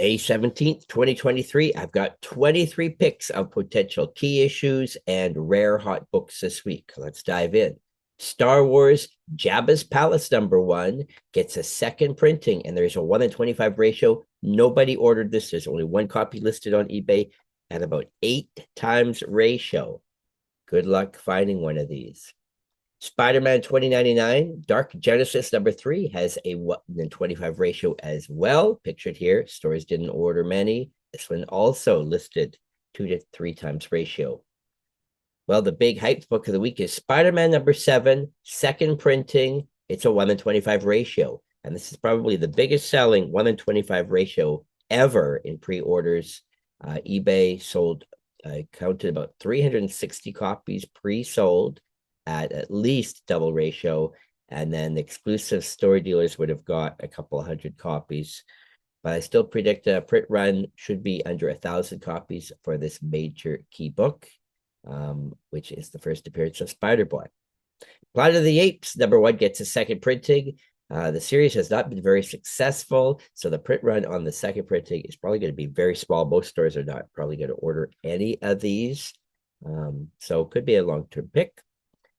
May 17th, 2023. I've got 23 picks of potential key issues and rare hot books this week. Let's dive in. Star Wars Jabba's Palace #1 gets a second printing, and there's a 1 in 25 ratio. Nobody ordered this. There's only one copy listed on eBay at about 8 times ratio. Good luck finding one of these. Spider-Man 2099, Dark Genesis #3 has a 1 in 25 ratio as well. Pictured here. Stores didn't order many. This one also listed 2 to 3 times ratio. Well, the big hype book of the week is Spider-Man #7, second printing. It's a 1 in 25 ratio. And this is probably the biggest selling 1 in 25 ratio ever in pre-orders. eBay sold, counted about 360 copies pre-sold at least double ratio, and then the exclusive store dealers would have got a couple of hundred copies. But I still predict a print run should be under 1,000 copies for this major key book, which is the first appearance of Spider-Boy. Planet of the Apes #1 gets a second printing. The series has not been very successful, so the print run on the second printing is probably going to be very small. Most stores are not probably going to order any of these, so could be a long-term pick.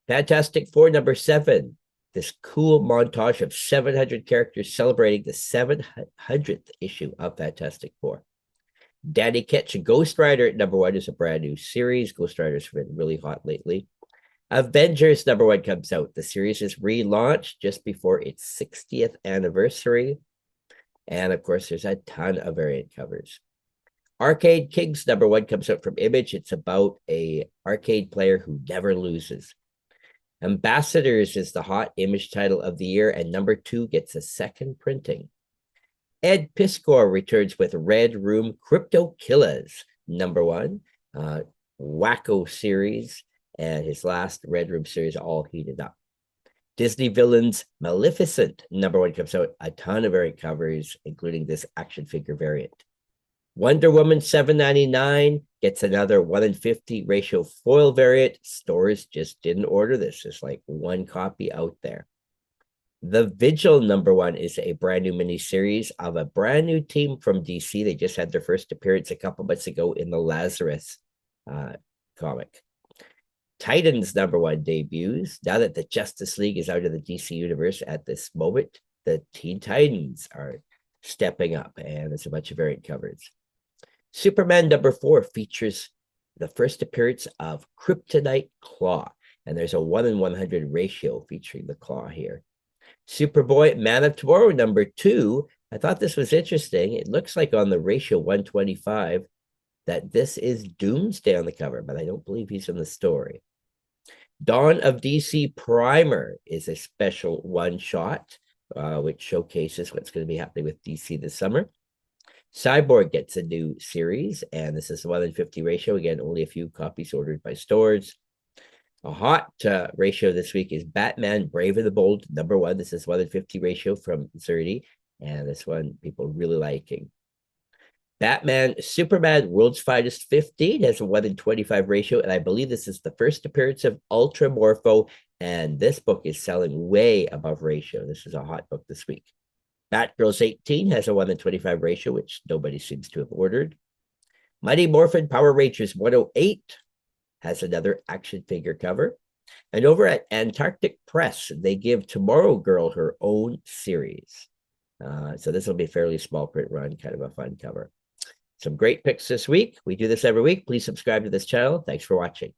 Fantastic Four #7, this cool montage of 700 characters celebrating the 700th issue of Fantastic Four. Danny Ketch Ghost Rider #1 is a brand new series. Ghost Rider's been really hot lately. Avengers #1 comes out. The series is relaunched just before its 60th anniversary. And of course, there's a ton of variant covers. Arcade Kings #1 comes out from Image. It's about an arcade player who never loses. Ambassadors is the hot Image title of the year, and #2 gets a second printing. Ed Piskor returns with Red Room Crypto Killers #1, Wacko series, and his last Red Room series all heated up. Disney Villains Maleficent #1 comes out, a ton of variant covers, including this action figure variant. Wonder Woman 799 gets another 1 in 50 ratio foil variant. Stores just didn't order this. There's like one copy out there. The Vigil #1 is a brand new miniseries of a brand new team from DC. They just had their first appearance a couple months ago in the Lazarus comic. Titans #1 debuts. Now that the Justice League is out of the DC universe at this moment, the Teen Titans are stepping up, and there's a bunch of variant covers. Superman #4 features the first appearance of Kryptonite Claw, and there's a 1 in 100 ratio featuring the Claw here. Superboy Man of Tomorrow #2. I thought this was interesting. It looks like on the ratio 125 that this is Doomsday on the cover, but I don't believe he's in the story. Dawn of DC Primer is a special one-shot, which showcases what's going to be happening with DC this summer. Cyborg gets a new series, and this is 1 in 50 ratio. Again, only a few copies ordered by stores. A hot ratio this week is Batman Brave and the Bold #1. This is 1 in 50 ratio from Zerdy, and this one people really liking. Batman Superman World's Finest 15 has a 1 in 25 ratio, and I believe this is the first appearance of Ultra Morpho, and this book is selling way above ratio. This is a hot book this week. Batgirls 18 has a 1 in 25 ratio, which nobody seems to have ordered. Mighty Morphin Power Rangers 108 has another action figure cover. And over at Antarctic Press, they give Tomorrow Girl her own series. So this will be a fairly small print run, kind of a fun cover. Some great picks this week. We do this every week. Please subscribe to this channel. Thanks for watching.